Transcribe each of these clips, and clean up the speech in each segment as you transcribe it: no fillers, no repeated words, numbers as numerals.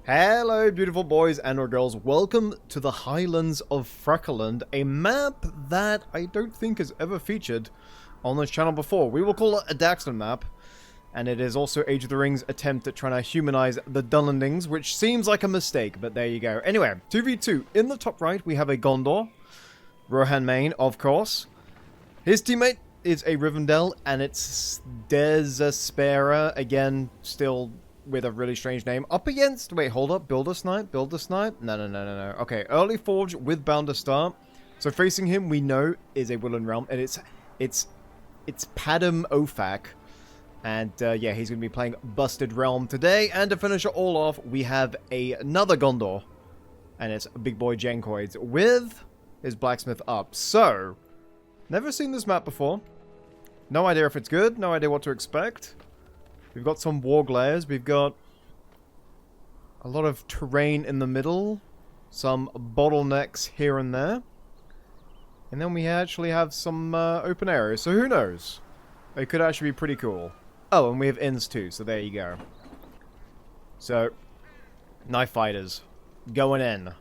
Hello beautiful boys and or girls, welcome to the Highlands of Freckleland, a map that I don't think has ever featured on this channel before. We will call it a Daxton map, and it is also Age of the Rings' attempt at trying to humanize the Dunlendings, which seems like a mistake, but there you go. Anyway, 2v2, in the top right we have a Gondor, Rohan Main, of course. His teammate is a Rivendell, and it's Desespera, again, still with a really strange name. Up against, wait, hold up, Builder Snipe? No. Okay, Early Forge with Bound to Start. So facing him, we know, is a Woodland Realm, and it's Padam Ofak. And yeah, he's going to be playing Busted Realm today. And to finish it all off, we have another Gondor, and it's Big Boy Jenkoids with his Blacksmith up. So, never seen this map before. No idea if it's good, no idea what to expect. We've got some warg layers, we've got a lot of terrain in the middle, some bottlenecks here and there, and then we actually have some open areas, so who knows? It could actually be pretty cool. Oh, and we have inns too, so there you go. So, Knife Fighters, going in.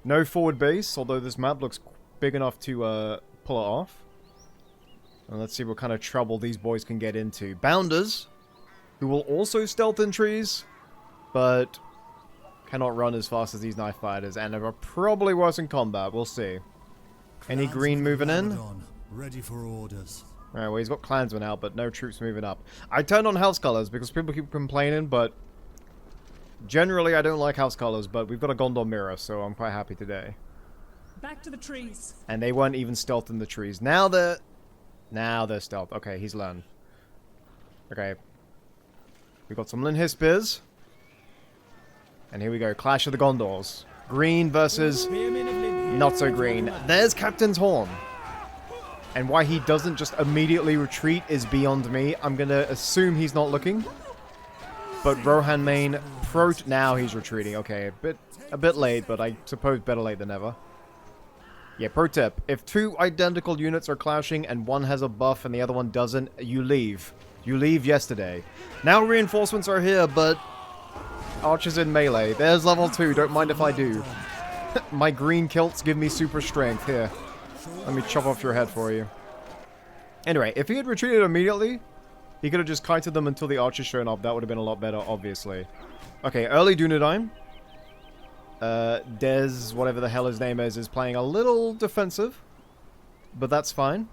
No forward base, although this map looks big enough to pull it off. And let's see what kind of trouble these boys can get into. Bounders, who will also stealth in trees, but cannot run as fast as these Knife Fighters, and are probably worse in combat. We'll see. Any green moving in? Ready for orders. Alright, well, he's got clansmen out, but no troops moving up. I turned on house colors because people keep complaining, but generally I don't like house colors, but we've got a Gondor mirror, so I'm quite happy today. Back to the trees. And they weren't even stealth in the trees. Now they're stealth. Okay, he's learned. Okay. We've got some Linhis Spears. And here we go. Clash of the Gondors. Green versus not so green. There's Captain's Horn. And why he doesn't just immediately retreat is beyond me. I'm going to assume he's not looking. But Rohan Main, now he's retreating. Okay, a bit late, but I suppose better late than never. Yeah, pro tip. If two identical units are clashing and one has a buff and the other one doesn't, you leave. You leave yesterday. Now reinforcements are here, but archers in melee. There's level 2, don't mind if I do. My green kilts give me super strength. Here, let me chop off your head for you. Anyway, if he had retreated immediately, he could have just kited them until the archers shown up. That would have been a lot better, obviously. Okay, early Dunedain. Des, whatever the hell his name is playing a little defensive. But that's fine.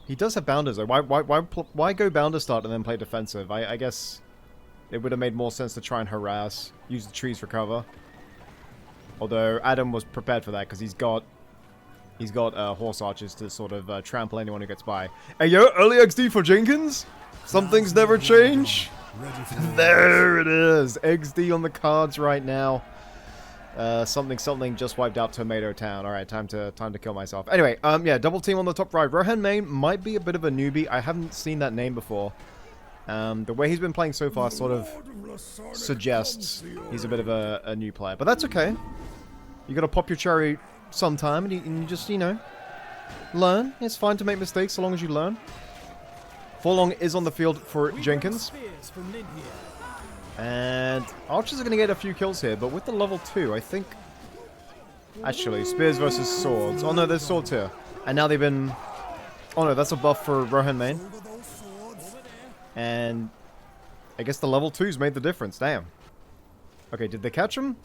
He does have Bounders, though. Why go Bounder start and then play defensive? I guess it would have made more sense to try and harass. Use the trees for cover. Although Adam was prepared for that because he's got horse archers to sort of trample anyone who gets by. Hey yo, early XD for Jenkins? Some things never change. There it is. XD on the cards right now. Something just wiped out Tomato Town. Alright, time to kill myself. Anyway, yeah, double team on the top right. Rohan Main might be a bit of a newbie. I haven't seen that name before. The way he's been playing so far sort of suggests he's a bit of a new player. But that's okay. You gotta pop your cherry sometime, and you just, you know, learn. It's fine to make mistakes so long as you learn. Forlong is on the field for Jenkins. And archers are going to get a few kills here, but with the level 2, I think... Actually, spears versus swords. Oh no, there's swords here. And now they've been... Oh no, that's a buff for Rohan Main. And I guess the level 2's made the difference. Damn. Okay, did they catch him?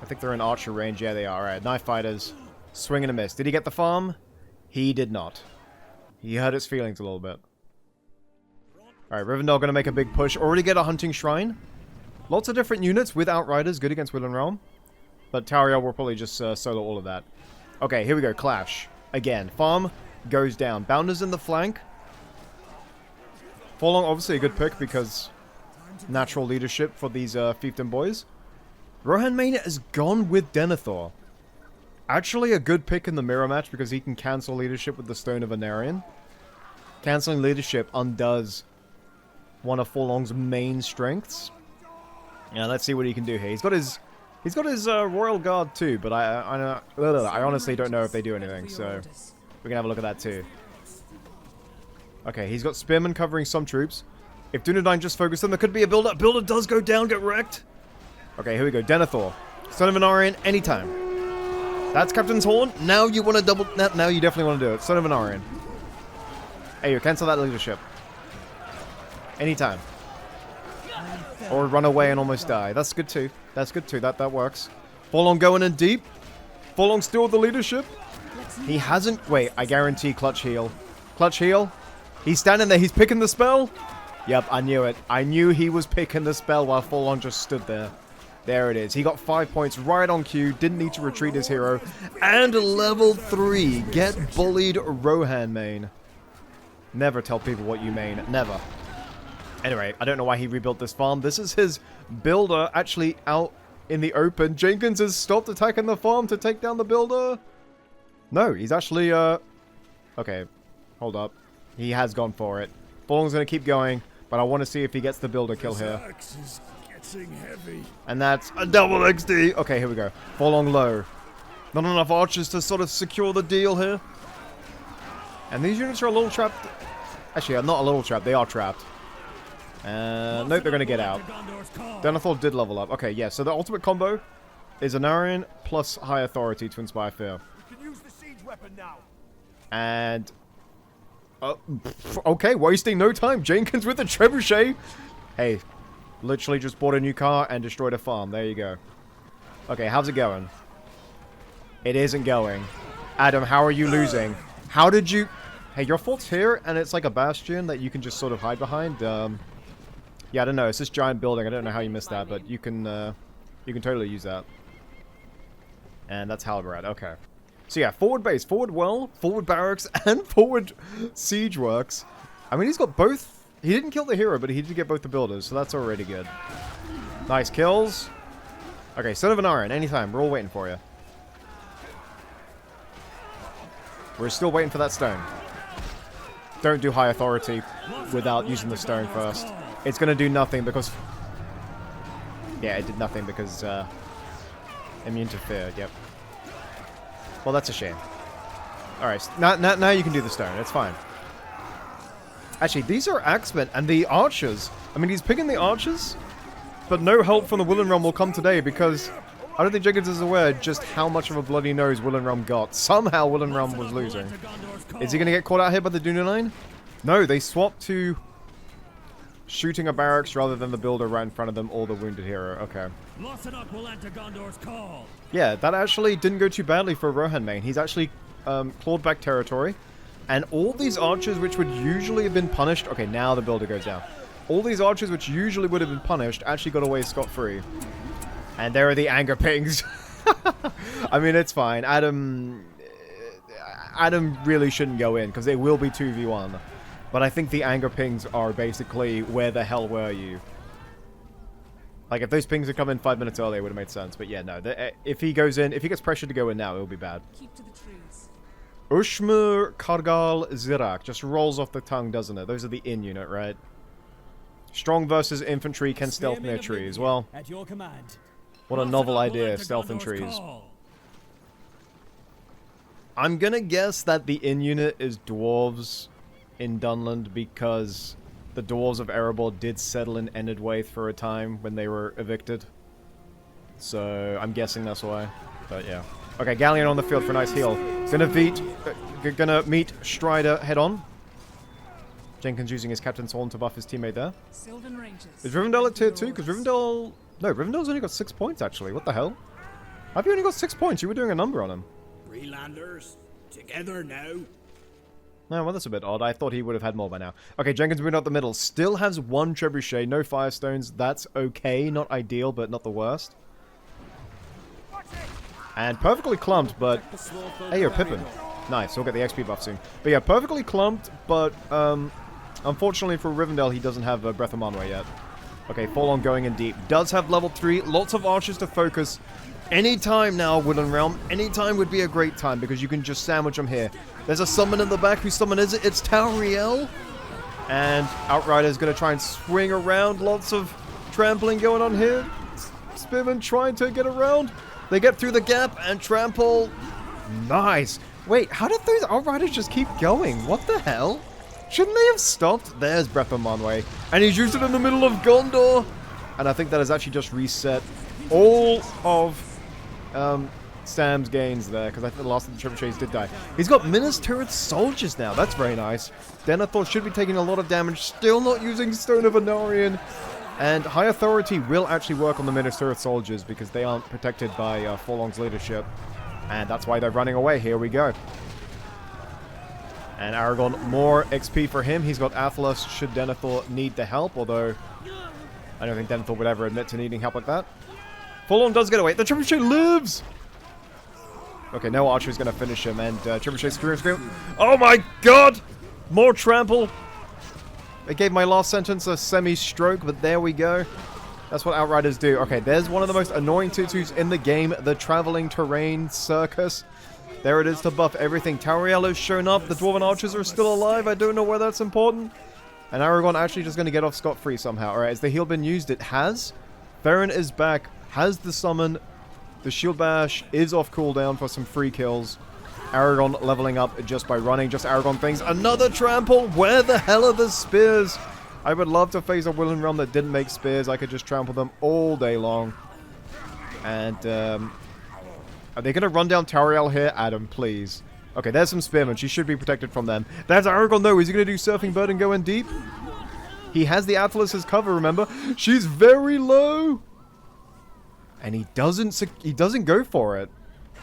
I think they're in archer range. Yeah, they are. Alright, Knife Fighters. Swing and a miss. Did he get the farm? He did not. He hurt his feelings a little bit. Alright, Rivendell going to make a big push. Already get a Hunting Shrine. Lots of different units with Outriders. Good against Woodland Realm. But Tariel will probably just solo all of that. Okay, here we go. Clash. Again. Farm goes down. Bounders in the flank. Forlong, obviously a good pick because natural leadership for these fiefdom boys. Rohan Main has gone with Denethor. Actually a good pick in the mirror match because he can cancel leadership with the Stone of Anarion. Canceling leadership undoes one of Forlong's main strengths. Yeah, let's see what he can do here. He's got his Royal Guard too, but I honestly don't know if they do anything, so we can have a look at that too. Okay, he's got Spearmen covering some troops. If Dunedain just focused on, there could be a builder. Builder does go down, get wrecked. Okay, here we go. Denethor. Son of an Aryan, anytime. That's Captain's Horn. Now you want to double... Now you definitely want to do it. Son of an Aryan. Hey, you cancel that leadership. Anytime. Or run away and almost die. That's good too. That's good too. That works. Forlong going in deep. Forlong still with the leadership. He hasn't... Wait, I guarantee clutch heal. Clutch heal. He's standing there. He's picking the spell. Yep, I knew it. I knew he was picking the spell while Forlong just stood there. There it is. He got 5 points right on cue. Didn't need to retreat his hero. And level 3. Get bullied Rohan main. Never tell people what you main. Never. Anyway, I don't know why he rebuilt this farm. This is his builder actually out in the open. Jenkins has stopped attacking the farm to take down the builder. No, he's actually, okay, hold up. He has gone for it. Forlong's going to keep going, but I want to see if he gets the builder kill here. Heavy. And that's a double XD. Okay, here we go. Forlong low. Not enough archers to sort of secure the deal here. And these units are a little trapped. Actually, not a little trapped. They are trapped. Nope, they're going to get out. Denethor did level up. Okay, yeah, so the ultimate combo is an Aryan plus high authority to inspire fear. We can use the siege weapon now. And... okay, wasting no time. Jenkins with the trebuchet. Hey, literally just bought a new car and destroyed a farm. There you go. Okay, how's it going? It isn't going. Adam, how are you losing? How did you... Hey, your fort's here, and it's like a bastion that you can just sort of hide behind. Yeah, I don't know. It's this giant building. I don't know how you missed that, but you can totally use that. And that's Halberad. Okay. So yeah, forward base, forward well, forward barracks, and forward siege works. I mean, he's got both. He didn't kill the hero, but he did get both the builders, so that's already good. Nice kills. Okay, Son of an Iron, anytime. We're all waiting for you. We're still waiting for that stone. Don't do high authority without using the stone first. It's going to do nothing because... Yeah, it did nothing because immune to fear, yep. Well, that's a shame. Alright, now you can do the stone. It's fine. Actually, these are axemen and the archers. I mean, he's picking the archers, but no help from the Willen Realm will come today because I don't think Jenkins is aware just how much of a bloody nose Willen Realm got. Somehow Willen Realm was losing. Is he going to get caught out here by the Dunedain? No, they swapped to shooting a barracks rather than the builder right in front of them or the wounded hero. Okay. Yeah, that actually didn't go too badly for Rohan main. He's actually clawed back territory. And all these archers which would usually have been punished... Okay, now the builder goes down. All these archers which usually would have been punished actually got away scot-free. And there are the anger pings. I mean, it's fine. Adam really shouldn't go in because they will be 2v1. But I think the anger pings are basically, where the hell were you? Like, if those pings had come in 5 minutes earlier, it would have made sense. But yeah, no. If he goes in, if he gets pressured to go in now, it'll be bad. Keep to the trees. Ushmur, Kargal, Zirak. Just rolls off the tongue, doesn't it? Those are the in unit, right? Strong versus infantry can stealth near trees. Well, at your command. What a novel idea, stealth in trees. I'm gonna guess that the in unit is dwarves in Dunland because the dwarves of Erebor did settle in Enedwaith for a time when they were evicted. So I'm guessing that's why. But yeah. Okay, Galleon on the field for a nice heal. Gonna meet Strider head on. Jenkins using his Captain's Horn to buff his teammate there. Sylvan Rangers. Is Rivendell at tier 2? Because Rivendell... No, Rivendell's only got 6 points, actually. What the hell? How have you only got 6 points? You were doing a number on him. Freelanders, together now. No, well, that's a bit odd. I thought he would have had more by now. Okay, Jenkins moving out the middle. Still has 1 trebuchet, no firestones. That's okay. Not ideal, but not the worst. And perfectly clumped, but... Hey, you're Pippin. Nice, he'll get the XP buff soon. But yeah, perfectly clumped, but unfortunately for Rivendell, he doesn't have Breath of Manwë yet. Okay, Forlong going in deep. Does have level 3, lots of archers to focus. Anytime now, Woodland Realm, anytime would be a great time because you can just sandwich them here. There's a summon in the back. Whose summon is it? It's Tauriel. And Outrider's going to try and swing around. Lots of trampling going on here. Spearman trying to get around. They get through the gap and trample. Nice. Wait, how did those Outriders just keep going? What the hell? Shouldn't they have stopped? There's Breath of Manwë. And he's used it in the middle of Gondor. And I think that has actually just reset all of Sam's gains there. Because I think the last of the trebuchets did die. He's got Minas Tirith soldiers now. That's very nice. Denethor should be taking a lot of damage. Still not using Stone of Anarion. And High Authority will actually work on the Minas Tirith soldiers. Because they aren't protected by Forlong's leadership. And that's why they're running away. Here we go. And Aragorn, more XP for him. He's got Athelas should Denethor need the help, although I don't think Denethor would ever admit to needing help like that. Forlong does get away. The Trebuchet lives! Okay, no archer is going to finish him, and Trebuchet scream. Oh my god! More trample! I gave my last sentence a semi-stroke, but there we go. That's what Outriders do. Okay, there's one of the most annoying tutus in the game, the Traveling Terrain Circus. There it is to buff everything. Tauriel has shown up. The Dwarven Archers are still alive. I don't know why that's important. And Aragorn actually just going to get off scot-free somehow. Alright, has the heal been used? It has. Farron is back. Has the summon. The Shield Bash is off cooldown for some free kills. Aragorn leveling up just by running. Just Aragorn things. Another trample. Where the hell are the spears? I would love to face a Willen realm that didn't make spears. I could just trample them all day long. And, are they going to run down Tauriel here? Adam, please. Okay, there's some spearmen. She should be protected from them. That's Aragorn, though. Is he going to do Surfing Bird and go in deep? He has the Atlas as cover, remember? She's very low. And he doesn't go for it.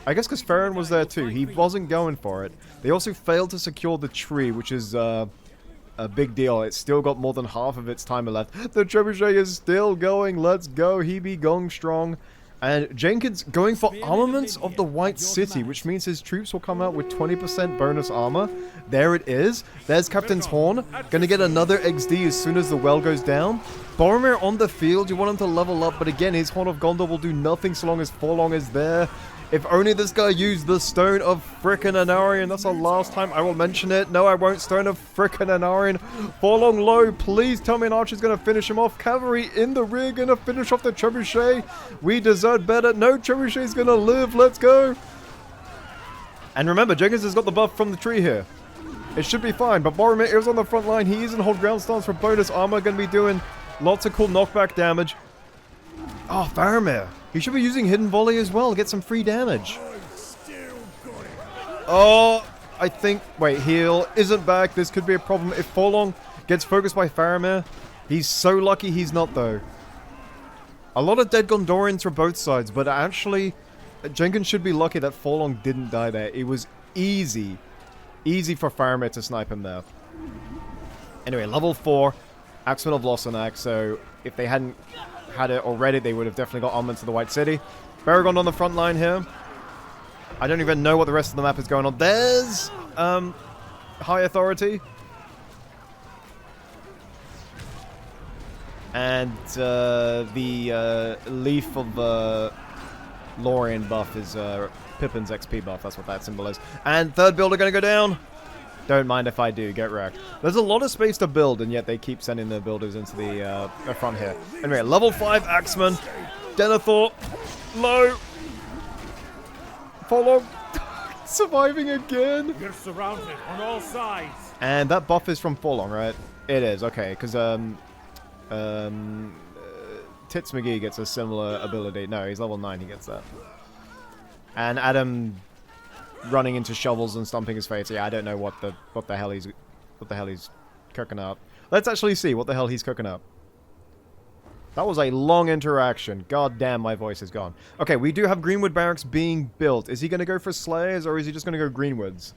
I guess because Farron was there, too. He wasn't going for it. They also failed to secure the tree, which is, a big deal. It's still got more than half of its timer left. The Trebuchet is still going. Let's go. He be going strong. And Jenkins going for armaments of the White City, which means his troops will come out with 20% bonus armor. There it is. There's Captain's Horn. Gonna get another XD as soon as the well goes down. Boromir on the field. You want him to level up, but again, his Horn of Gondor will do nothing so long as Forlong is there. If only this guy used the Stone of Frickin' Anarion. That's the last time I will mention it. No, I won't. Stone of Frickin' Anarion. Forlong low. Please tell me an archer's going to finish him off. Cavalry in the rear going to finish off the Trebuchet. We deserve better. No, Trebuchet's going to live. Let's go. And remember, Jenkins has got the buff from the tree here. It should be fine. But Boromir is on the front line. He is in hold ground stance for bonus armor. Going to be doing lots of cool knockback damage. Oh, Faramir. He should be using Hidden Volley as well to get some free damage. Oh, I think... Wait, heal isn't back. This could be a problem. If Forlong gets focused by Faramir, he's so lucky he's not, though. A lot of dead Gondorians for both sides, but actually, Jenkins should be lucky that Forlong didn't die there. It was easy. Easy for Faramir to snipe him there. Anyway, level 4, Axemen of Lossanac, so if they hadn't had it already, they would have definitely got armaments to the White City. Baragon on the front line here. I don't even know what the rest of the map is going on. There's High Authority. And the Leaf of Lorien buff is Pippin's XP buff. That's what that symbol is. And third builder going to go down. Don't mind if I do. Get wrecked. There's a lot of space to build, and yet they keep sending their builders into the front here. Anyway, level 5 Axeman. Denethor. Low. Forlong. Surviving again. You're surrounded on all sides. And that buff is from Forlong, right? It is. Okay, because Tits McGee gets a similar ability. No, he's level 9. He gets that. And Adam running into shovels and stomping his face. Yeah, I don't know what the hell he's cooking up. Let's actually see what the hell he's cooking up. That was a long interaction. God damn, my voice is gone. Okay, we do have Greenwood Barracks being built. Is he going to go for Slayers or is he just going to go Greenwoods?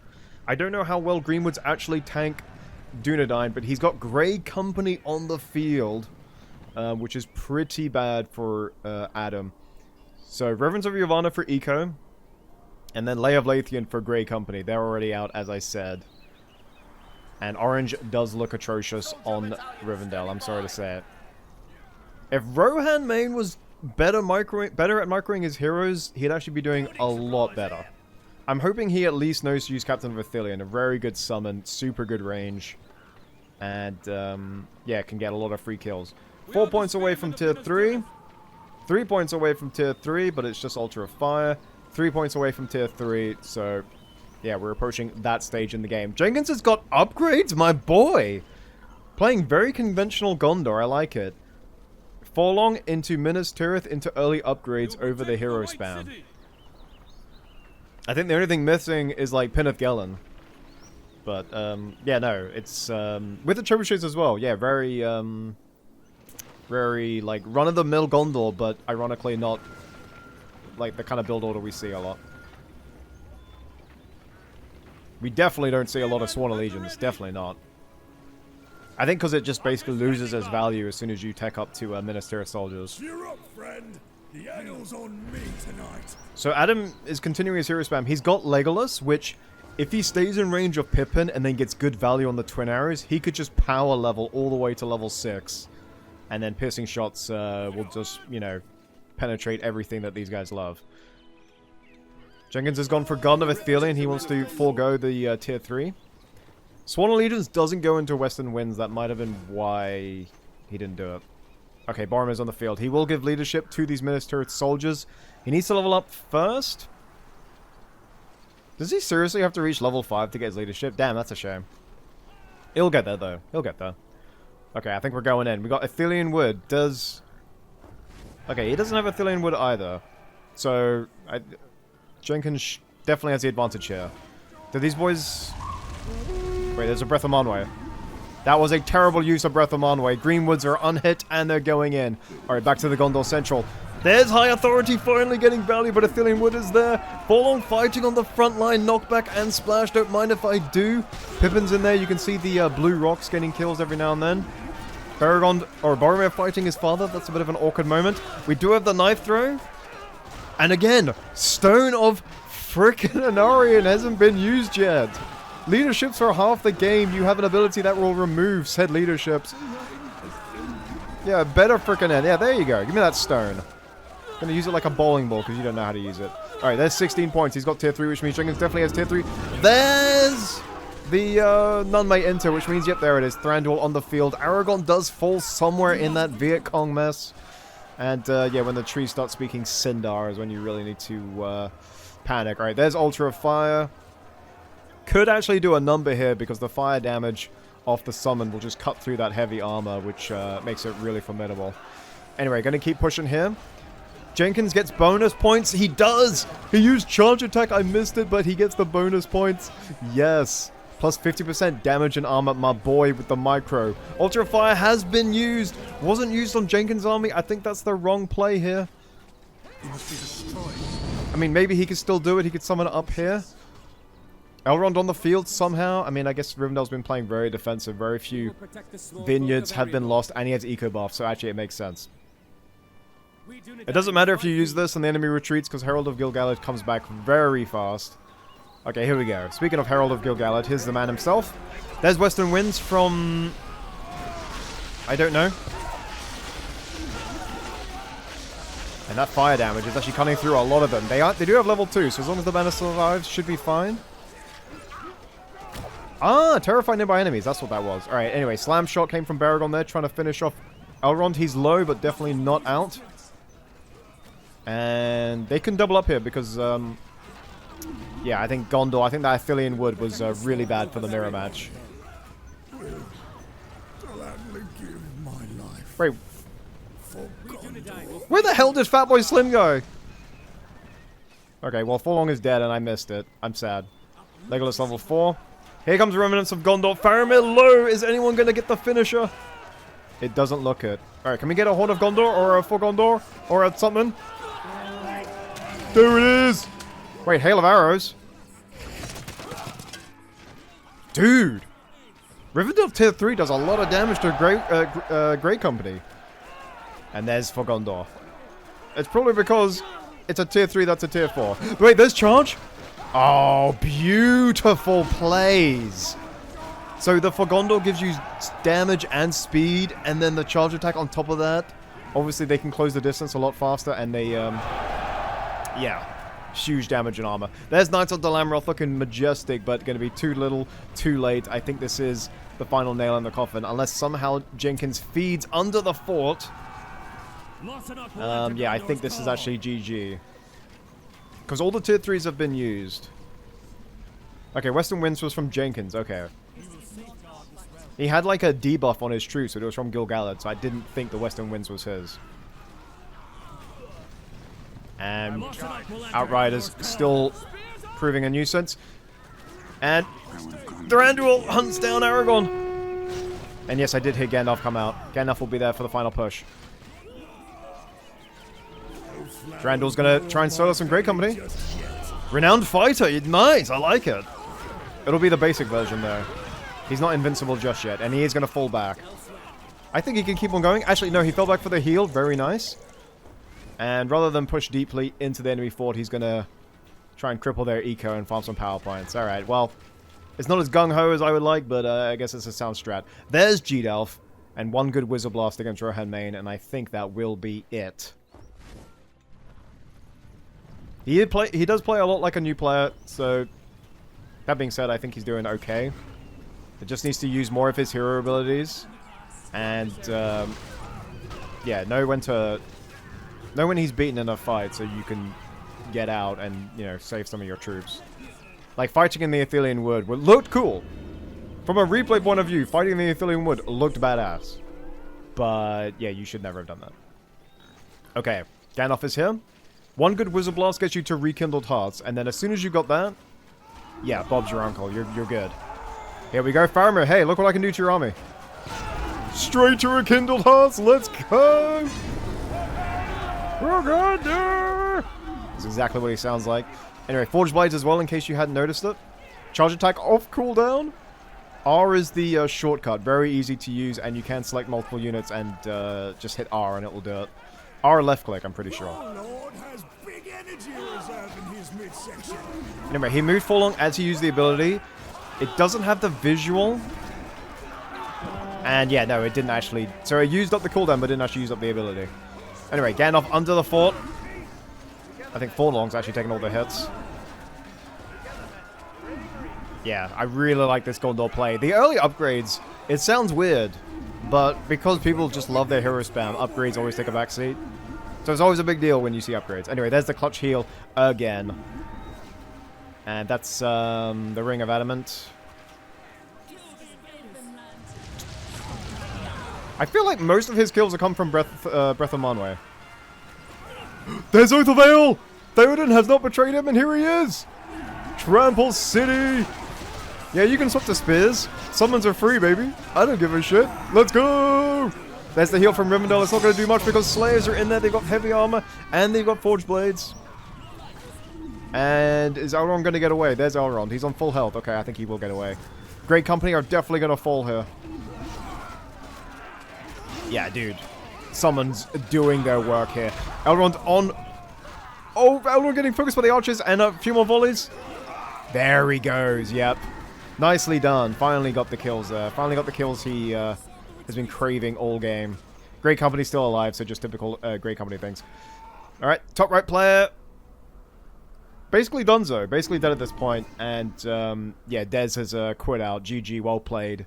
I don't know how well Greenwoods actually tank Dunedain, but he's got Grey Company on the field, which is pretty bad for Adam. So, Reverence of Yavanna for Eco. And then Lay of Lathian for Grey Company. They're already out, as I said. And Orange does look atrocious on Rivendell. I'm sorry to say it. If Rohan Main was better at microing his heroes, he'd actually be doing a lot better. I'm hoping he at least knows to use Captain of Ithilien. A very good summon, super good range. And, yeah, can get a lot of free kills. 4 points away from Tier 3. 3 points away from Tier 3, but it's just Altar of Fire. 3 points away from Tier 3, so Yeah, we're approaching that stage in the game. Jenkins has got upgrades, my boy! Playing very conventional Gondor, I like it. Forlong into Minas Tirith into early upgrades over the hero spam. I think the only thing missing is like Pinneth Gelen. But, yeah, no, it's, with the trebuchets as well, yeah, very, like, run-of-the-mill Gondor, but ironically not, like, the kind of build order we see a lot. We definitely don't see a lot of Sworn Allegiance, definitely not. I think because it just basically loses its value as soon as you tech up to Minas Tirith soldiers. Cheer up, friend. The ale's on me tonight. So Adam is continuing his hero spam. He's got Legolas, which, if he stays in range of Pippin and then gets good value on the twin arrows, he could just power level all the way to level 6. And then piercing shots will just, you know, penetrate everything that these guys love. Jenkins has gone for Garden of Athelion. He wants to forego the tier 3. Sworn Allegiance doesn't go into Western Winds. That might have been why he didn't do it. Okay, Boromir's on the field. He will give leadership to these Minas Tirith soldiers. He needs to level up first. Does he seriously have to reach level 5 to get his leadership? Damn, that's a shame. He'll get there, though. He'll get there. Okay, I think we're going in. We got Athelion Wood. Okay, he doesn't have Athelion Wood either. So, Jenkins definitely has the advantage here. Do these boys... Wait, there's a Breath of Manwë. That was a terrible use of Breath of Manwë. Greenwoods are unhit, and they're going in. Alright, back to the Gondor Central. There's High Authority finally getting value, but Athelion Wood is there. Forlong fighting on the front line. Knockback and splash. Don't mind if I do. Pippin's in there. You can see the blue rocks getting kills every now and then. Boromir fighting his father. That's a bit of an awkward moment. We do have the knife throw. And again, Stone of frickin' Anarion hasn't been used yet. Leaderships for half the game. You have an ability that will remove said leaderships. Yeah, better frickin' end. Yeah, there you go. Give me that stone. Gonna use it like a bowling ball because you don't know how to use it. Alright, there's 16 points. He's got tier 3, which means Jenkins definitely has tier 3. There's the none may enter, which means, yep, there it is. Thranduil on the field. Aragorn does fall somewhere in that Viet Cong mess. And, yeah, when the trees start speaking Sindar is when you really need to panic. Alright, there's Ultra Fire. Could actually do a number here because the fire damage off the summon will just cut through that heavy armor, which makes it really formidable. Anyway, gonna keep pushing here. Jenkins gets bonus points. He does! He used charge attack. I missed it, but he gets the bonus points. Yes. Plus 50% damage and armor, my boy, with the micro. Ultra Fire has been used. Wasn't used on Jenkins' army. I think that's the wrong play here. He must be destroyed. I mean, maybe he could still do it. He could summon it up here. Elrond on the field somehow. I mean, I guess Rivendell's been playing very defensive. Very few vineyards have been lost, and he has eco buff, so actually it makes sense. It doesn't matter if you use this and the enemy retreats, because Herald of Gil-galad comes back very fast. Okay, here we go. Speaking of Herald of Gil-galad, here's the man himself. There's Western Winds from... I don't know. And that fire damage is actually cutting through a lot of them. They do have level 2, so as long as the banner survives, should be fine. Ah, terrified nearby enemies. That's what that was. Alright, anyway, Slam Shot came from Baragon there, trying to finish off Elrond. He's low, but definitely not out. And they can double up here because, yeah, I think Gondor, I think that Athelion Wood was really bad for the mirror match. Wait. Where the hell did Fatboy Slim go? Okay, well, Forlong is dead and I missed it. I'm sad. Legolas level 4. Here comes Remnants of Gondor. Faramir low. Is anyone going to get the finisher? It doesn't look it. Alright, can we get a Horn of Gondor or a For Gondor? Or a something? There it is! Wait, Hail of Arrows? Dude! Rivendell tier 3 does a lot of damage to Grey Company. And there's For Gondor. It's probably because it's a tier 3 that's a tier 4. Wait, there's Charge? Oh, beautiful plays. So the For Gondor gives you damage and speed, and then the charge attack on top of that. Obviously, they can close the distance a lot faster, and they, yeah, huge damage and armor. There's Knights of Dalamroth looking majestic, but going to be too little, too late. I think this is the final nail in the coffin, unless somehow Jenkins feeds under the fort. Yeah, I think this is actually GG. Because all the tier 3s have been used. Okay, Western Winds was from Jenkins. Okay. He had like a debuff on his troops, but it was from Gil-galad, so I didn't think the Western Winds was his. And Outriders still proving a nuisance. And Thranduil hunts down Aragorn. And yes, I did hear Gandalf come out. Gandalf will be there for the final push. Thranduil's gonna try and solo some great company. Renowned fighter, nice, I like it. It'll be the basic version though. He's not invincible just yet, and he is gonna fall back. I think he can keep on going. Actually, no, he fell back for the heal, very nice. And rather than push deeply into the enemy fort, he's gonna try and cripple their eco and farm some power points. Alright, well, it's not as gung-ho as I would like, but I guess it's a sound strat. There's G-Delf, and one good Wizard Blast against Rohan main, and I think that will be it. He does play a lot like a new player, so that being said, I think he's doing okay. It just needs to use more of his hero abilities, and yeah, know when he's beaten in a fight, so you can get out and, you know, save some of your troops. Like fighting in the Athelian Wood looked cool. From a replay point of view, fighting in the Athelian Wood looked badass. But yeah, you should never have done that. Okay, Gandalf is here. One good Wizard Blast gets you to Rekindled Hearts, and then as soon as you got that, yeah, Bob's your uncle. You're good. Here we go, Faramir. Hey, look what I can do to your army. Straight to Rekindled Hearts. Let's go. We're good there. That's exactly what he sounds like. Anyway, Forged Blades as well, in case you hadn't noticed it. Charge attack off cooldown. R is the shortcut. Very easy to use, and you can select multiple units and just hit R and it will do it. R left click, I'm pretty sure. Lord has big energy reserve in his midsection. Anyway, he moved Forlong as he used the ability. It doesn't have the visual. And yeah, no, it didn't actually. So it used up the cooldown, but didn't actually use up the ability. Anyway, Gandalf under the fort. I think Forlong's actually taking all the hits. Yeah, I really like this Gondor play. The early upgrades, it sounds weird, but because people just love their hero spam, upgrades always take a backseat. So it's always a big deal when you see upgrades. Anyway, there's the clutch heal again. And that's the Ring of Adamant. I feel like most of his kills have come from Breath of Manwë. There's Oath of Ale! Theoden has not betrayed him, and here he is! Trample City! Yeah, you can swap to spears. Summons are free, baby. I don't give a shit. Let's go! There's the heal from Rivendell. It's not going to do much because Slayers are in there. They've got heavy armor, and they've got Forged Blades. And is Elrond going to get away? There's Elrond. He's on full health. Okay, I think he will get away. Great Company are definitely going to fall here. Yeah, dude. Summons doing their work here. Elrond on... Oh, Elrond getting focused by the archers and a few more volleys. There he goes, yep. Nicely done. Finally got the kills there. Finally got the kills he has been craving all game. Great Company still alive, so just typical Great Company things. Alright, top right player. Basically Dunzo. Basically dead at this point. And, yeah, Dez has quit out. GG, well played.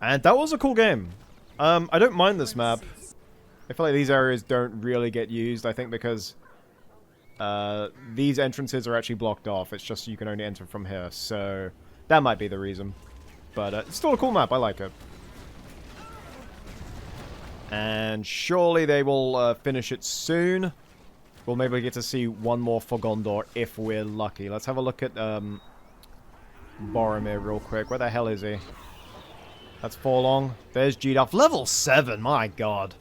And that was a cool game. I don't mind this map. I feel like these areas don't really get used, I think, because these entrances are actually blocked off. It's just you can only enter from here, so that might be the reason. But it's still a cool map. I like it. And surely they will finish it soon. We'll maybe get to see one more for Gondor if we're lucky. Let's have a look at Boromir real quick. Where the hell is he? That's Forlong. There's G-Delf. Level 7, my god.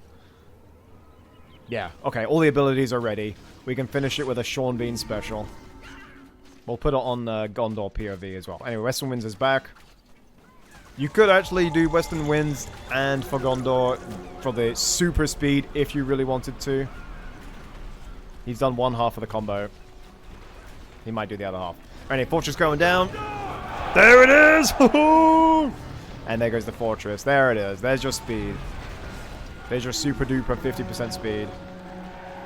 Yeah, okay, all the abilities are ready. We can finish it with a Sean Bean special. We'll put it on Gondor POV as well. Anyway, Western Winds is back. You could actually do Western Winds and for Gondor for the super speed if you really wanted to. He's done one half of the combo. He might do the other half. Anyway, Fortress going down. There it is! And there goes the Fortress. There it is. There's your speed. There's your super duper 50% speed.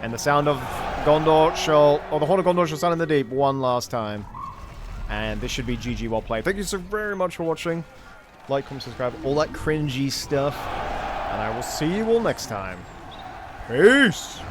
And the sound of Gondor shall... Or the Horn of Gondor shall sound in the deep one last time. And this should be GG well played. Thank you so very much for watching. Like, comment, subscribe, all that cringy stuff. And I will see you all next time. Peace!